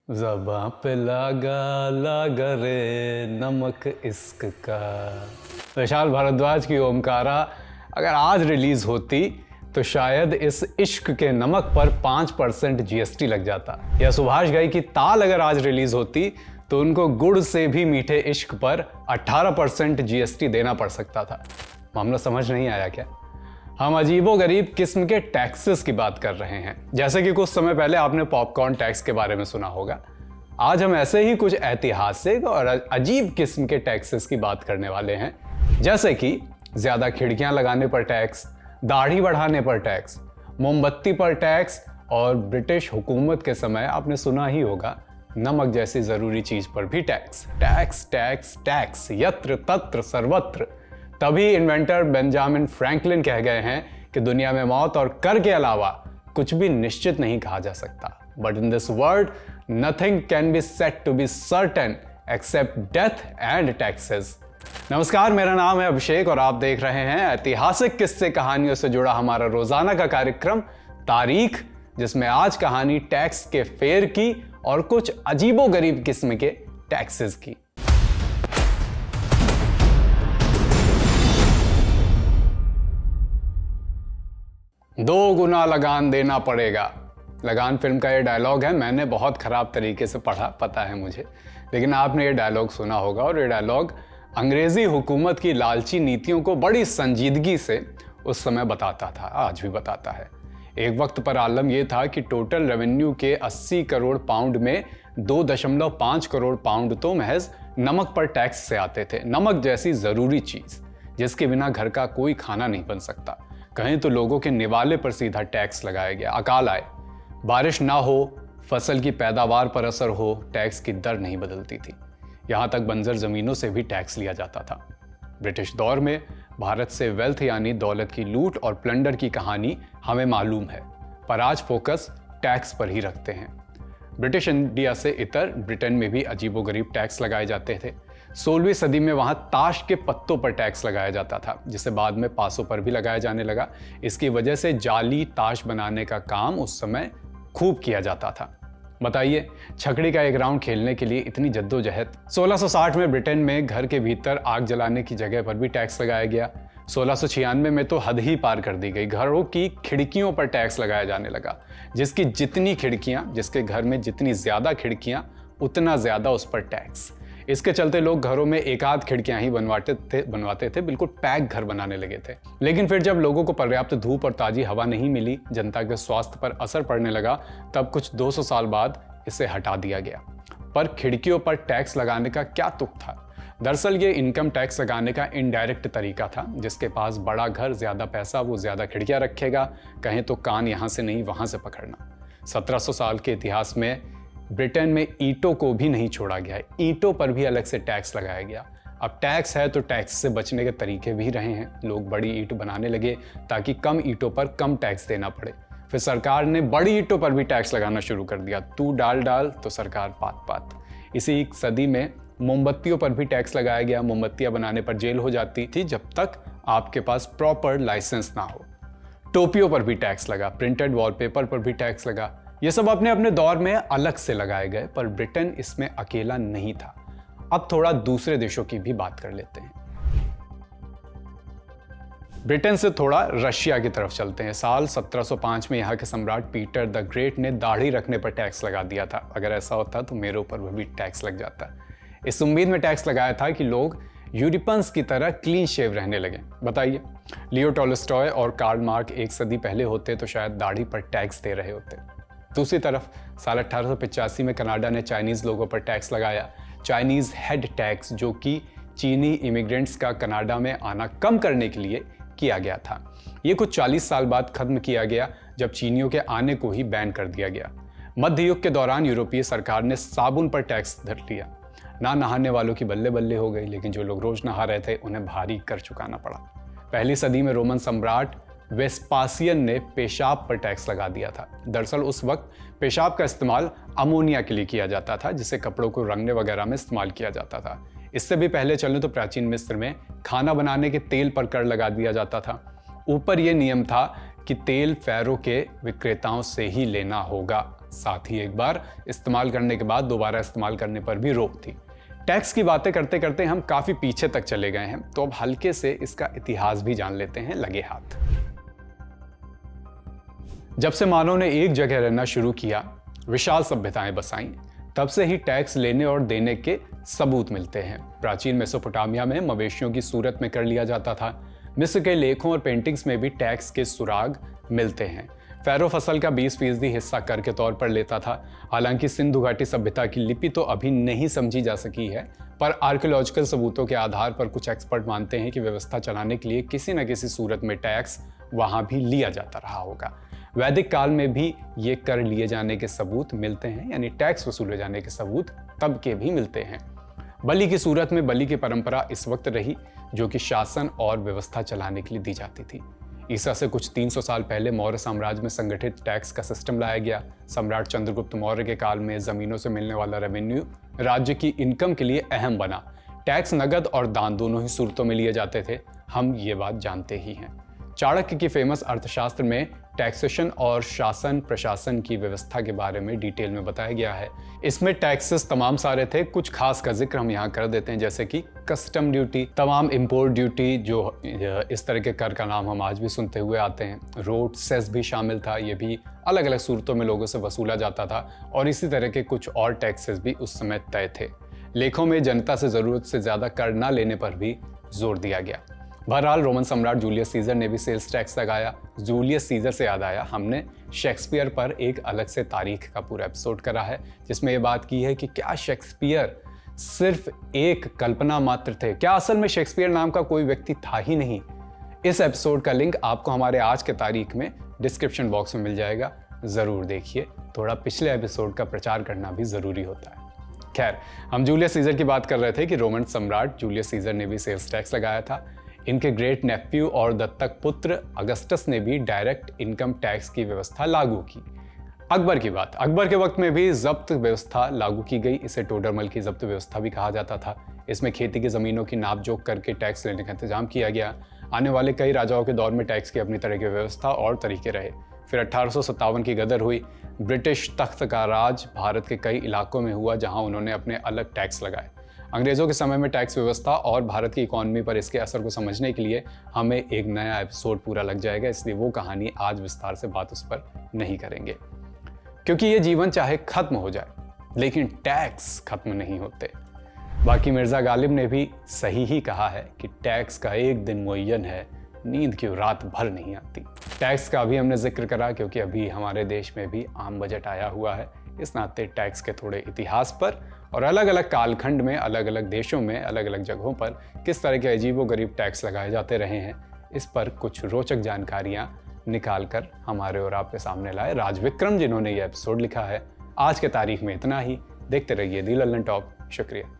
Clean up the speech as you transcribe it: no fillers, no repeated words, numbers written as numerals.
ज़बां पे लागा लागा रे नमक इश्क का। विशाल भारद्वाज की ओमकारा अगर आज रिलीज होती तो शायद इस इश्क के नमक पर 5% जीएसटी लग जाता। या सुभाष घई की ताल अगर आज रिलीज होती तो उनको गुड़ से भी मीठे इश्क पर 18% जीएसटी देना पड़ सकता था। मामला समझ नहीं आया क्या? हम अजीबोगरीब किस्म के टैक्सेस की बात कर रहे हैं। जैसे कि कुछ समय पहले आपने पॉपकॉर्न टैक्स के बारे में सुना होगा। आज हम ऐसे ही कुछ ऐतिहासिक और अजीब किस्म के टैक्सेस की बात करने वाले हैं, जैसे कि ज्यादा खिड़कियां लगाने पर टैक्स, दाढ़ी बढ़ाने पर टैक्स, मोमबत्ती पर टैक्स और ब्रिटिश हुकूमत के समय आपने सुना ही होगा नमक जैसी जरूरी चीज पर भी टैक्स। टैक्स टैक्स टैक्स यत्र तत्र सर्वत्र। तभी इन्वेंटर बेंजामिन फ्रैंकलिन कह गए हैं कि दुनिया में मौत और कर के अलावा कुछ भी निश्चित नहीं कहा जा सकता। But in this world nothing can be set to be certain except death and taxes. नमस्कार, मेरा नाम है अभिषेक और आप देख रहे हैं ऐतिहासिक किस्से कहानियों से जुड़ा हमारा रोजाना का कार्यक्रम तारीख, जिसमें आज कहानी टैक्स के फेर की और कुछ अजीबोगरीब किस्म के टैक्सेस की। दो गुना लगान देना पड़ेगा। लगान फिल्म का ये डायलॉग है। मैंने बहुत खराब तरीके से पढ़ा, पता है मुझे, लेकिन आपने ये डायलॉग सुना होगा और ये डायलॉग अंग्रेजी हुकूमत की लालची नीतियों को बड़ी संजीदगी से उस समय बताता था, आज भी बताता है। एक वक्त पर आलम यह था कि टोटल रेवेन्यू के 80 करोड़ पाउंड में 2.5 करोड़ पाउंड तो महज नमक पर टैक्स से आते थे। नमक जैसी जरूरी चीज जिसके बिना घर का कोई खाना नहीं बन सकता। कहीं तो लोगों के निवाले पर सीधा टैक्स लगाया गया। अकाल आए, बारिश ना हो, फसल की पैदावार पर असर हो, टैक्स की दर नहीं बदलती थी। यहां तक बंजर जमीनों से भी टैक्स लिया जाता था। ब्रिटिश दौर में भारत से वेल्थ यानी दौलत की लूट और प्लंडर की कहानी हमें मालूम है, पर आज फोकस टैक्स पर ही रखते हैं। ब्रिटिश इंडिया से इतर ब्रिटेन में भी अजीबोगरीब टैक्स लगाए जाते थे। 16वीं सदी में वहां ताश के पत्तों पर टैक्स लगाया जाता था, जिसे बाद में पासों पर भी लगाया जाने लगा। इसकी वजह से जाली ताश बनाने का काम उस समय खूब किया जाता था। बताइए, छकड़ी का एक राउंड खेलने के लिए इतनी जद्दोजहद। 1660 में ब्रिटेन में घर के भीतर आग जलाने की जगह पर भी टैक्स लगाया गया। 1696 में तो हद ही पार कर दी गई। घरों की खिड़कियों पर टैक्स लगाया जाने लगा। जिसकी जितनी खिड़कियां, जिसके घर में जितनी ज्यादा खिड़कियां, उतना ज्यादा उस पर टैक्स। इसके चलते लोग घरों में एक आध खिड़कियां ही बनवाते थे, बिल्कुल पैक घर बनाने लगे थे। लेकिन फिर जब लोगों को पर्याप्त धूप और ताजी हवा नहीं मिली, जनता के स्वास्थ्य पर असर पड़ने लगा, तब कुछ 200 साल बाद इसे हटा दिया गया। पर खिड़कियों पर टैक्स लगाने का क्या तुक था? दरअसल ये इनकम टैक्स लगाने का इनडायरेक्ट तरीका था। जिसके पास बड़ा घर, ज्यादा पैसा, वो ज्यादा खिड़कियां रखेगा। कहें तो कान यहां से नहीं वहां से पकड़ना। 1700 साल के इतिहास में ब्रिटेन में ईंटों को भी नहीं छोड़ा गया। ईंटों पर भी अलग से टैक्स लगाया गया। अब टैक्स है तो टैक्स से बचने के तरीके भी रहे हैं। लोग बड़ी ईंट बनाने लगे ताकि कम ईंटों पर कम टैक्स देना पड़े। फिर सरकार ने बड़ी ईंटों पर भी टैक्स लगाना शुरू कर दिया। तू डाल डाल तो सरकार पात पात। इसी सदी में मोमबत्तियों पर भी टैक्स लगाया गया। मोमबत्तियां बनाने पर जेल हो जाती थी जब तक आपके पास प्रॉपर लाइसेंस ना हो। टोपियों पर भी टैक्स लगा। प्रिंटेड वॉलपेपर पर भी टैक्स लगा। ये सब अपने अपने दौर में अलग से लगाए गए, पर ब्रिटेन इसमें अकेला नहीं था। अब थोड़ा दूसरे देशों की भी बात कर लेते हैं। ब्रिटेन से थोड़ा रशिया की तरफ चलते हैं। साल 1705 में यहाँ के सम्राट पीटर द ग्रेट ने दाढ़ी रखने पर टैक्स लगा दिया था। अगर ऐसा होता तो मेरे ऊपर भी टैक्स लग जाता। इस उम्मीद में टैक्स लगाया था कि लोग यूरोपियंस की तरह क्लीन शेव रहने लगे। बताइए, लियो टॉलस्टॉय और कार्ल मार्क एक सदी पहले होते तो शायद दाढ़ी पर टैक्स दे रहे होते। दूसरी तरफ साल 1885 में कनाडा ने चाइनीज लोगों पर टैक्स लगाया। चाइनीज हेड टैक्स, जो कि चीनी इमिग्रेंट्स का कनाडा में आना कम करने के लिए किया गया था। ये कुछ 40 साल बाद खत्म किया गया, जब चीनियों के आने को ही बैन कर दिया गया। मध्य युग के दौरान यूरोपीय सरकार ने साबुन पर टैक्स धर लिया। ना नहाने वालों की बल्ले बल्ले हो गई, लेकिन जो लोग रोज नहा रहे थे उन्हें भारी कर चुकाना पड़ा। पहली सदी में रोमन सम्राट वेस्पासियन ने पेशाब पर टैक्स लगा दिया था। दरअसल उस वक्त पेशाब का इस्तेमाल अमोनिया के लिए किया जाता था, जिसे कपड़ों को रंगने वगैरह में इस्तेमाल किया जाता था। इससे भी पहले चलें तो प्राचीन मिस्र में खाना बनाने के तेल पर कर लगा दिया जाता था। ऊपर यह नियम था कि तेल फैरो के विक्रेताओं से ही लेना होगा। साथ ही एक बार इस्तेमाल करने के बाद दोबारा इस्तेमाल करने पर भी रोक थी। टैक्स की बातें करते करते हम काफी पीछे तक चले गए हैं, तो अब हल्के से इसका इतिहास भी जान लेते हैं लगे हाथ। जब से मानव ने एक जगह रहना शुरू किया, विशाल सभ्यताएं बसाईं, तब से ही टैक्स लेने और देने के सबूत मिलते हैं। प्राचीन मेसोपोटामिया में मवेशियों की सूरत में कर लिया जाता था। मिस्र के लेखों और पेंटिंग्स में भी टैक्स के सुराग मिलते हैं। फैरो फसल का 20% हिस्सा कर के तौर पर लेता था। हालांकि सिंधु घाटी सभ्यता की लिपि तो अभी नहीं समझी जा सकी है, पर आर्कियोलॉजिकल सबूतों के आधार पर कुछ एक्सपर्ट मानते हैं कि व्यवस्था चलाने के लिए किसी न किसी सूरत में टैक्स वहां भी लिया जाता रहा होगा। वैदिक काल में भी ये कर लिए जाने के सबूत मिलते हैं, यानी टैक्स वसूले जाने के सबूत तब के भी मिलते हैं। बलि की सूरत में बलि की परंपरा इस वक्त रही, जो कि शासन और व्यवस्था चलाने के लिए दी जाती थी। ईसा से कुछ 300 साल पहले मौर्य साम्राज्य में संगठित टैक्स का सिस्टम लाया गया। सम्राट चंद्रगुप्त मौर्य के काल में जमीनों से मिलने वाला रेवेन्यू राज्य की इनकम के लिए अहम बना। टैक्स नगद और दान दोनों ही सूरतों में लिए जाते थे, हम ये बात जानते ही हैं। चाणक्य की फेमस अर्थशास्त्र में टैक्सेशन और शासन प्रशासन की व्यवस्था के बारे में डिटेल में बताया गया है। इसमें टैक्सेस तमाम सारे थे, कुछ खास का जिक्र हम यहाँ कर देते हैं, जैसे कि कस्टम ड्यूटी, तमाम इंपोर्ट ड्यूटी, जो इस तरह के कर का नाम हम आज भी सुनते हुए आते हैं। रोड सेस भी शामिल था, ये भी अलग अलग सूरतों में लोगों से वसूला जाता था। और इसी तरह के कुछ और टैक्सेस भी उस समय तय थे। लेखों में जनता से जरूरत से ज्यादा कर न लेने पर भी जोर दिया गया। बहरहाल रोमन सम्राट जूलियस सीजर ने भी सेल्स टैक्स लगाया। जूलियस सीजर से याद आया, हमने शेक्सपियर पर एक अलग से तारीख का पूरा एपिसोड करा है, जिसमें यह बात की है कि क्या शेक्सपियर सिर्फ एक कल्पना मात्र थे, क्या असल में शेक्सपियर नाम का कोई व्यक्ति था ही नहीं। इस एपिसोड का लिंक आपको हमारे आज के तारीख में डिस्क्रिप्शन बॉक्स में मिल जाएगा, जरूर देखिए। थोड़ा पिछले एपिसोड का प्रचार करना भी जरूरी होता है। खैर, हम जूलियस सीजर की बात कर रहे थे कि रोमन सम्राट जूलियस सीजर ने भी सेल्स टैक्स लगाया था। इनके ग्रेट नेफ्यू और दत्तक पुत्र अगस्टस ने भी डायरेक्ट इनकम टैक्स की व्यवस्था लागू की। अकबर की बात, अकबर के वक्त में भी जब्त व्यवस्था लागू की गई। इसे टोडरमल की जब्त व्यवस्था भी कहा जाता था। इसमें खेती की जमीनों की नाप जोख करके टैक्स लेने का इंतजाम किया गया। आने वाले कई राजाओं के दौर में टैक्स की अपनी तरह की व्यवस्था और तरीके रहे। फिर 1857 की गदर हुई। ब्रिटिश तख्त का राज भारत के कई इलाकों में हुआ, जहां उन्होंने अपने अलग टैक्स लगाए। अंग्रेजों के समय में टैक्स व्यवस्था और भारत की इकोनॉमी पर इसके असर को समझने के लिए हमें एक नया एपिसोड पूरा लग जाएगा, इसलिए वो कहानी आज विस्तार से बात उस पर नहीं करेंगे, क्योंकि ये जीवन चाहे खत्म हो जाए लेकिन टैक्स खत्म नहीं होते। बाकी मिर्जा गालिब ने भी सही ही कहा है कि टैक्स का एक दिन मुअय्यन है, नींद क्यों रात भर नहीं आती। टैक्स का अभी हमने जिक्र करा क्योंकि अभी हमारे देश में भी आम बजट आया हुआ है। इस नाते टैक्स के थोड़े इतिहास पर और अलग अलग कालखंड में अलग अलग देशों में अलग अलग जगहों पर किस तरह के अजीबोगरीब टैक्स लगाए जाते रहे हैं, इस पर कुछ रोचक जानकारियां निकाल कर हमारे और आपके सामने लाए राज विक्रम, जिन्होंने ये एपिसोड लिखा है। आज के तारीख में इतना ही। देखते रहिए दी लल्लन टॉप। शुक्रिया।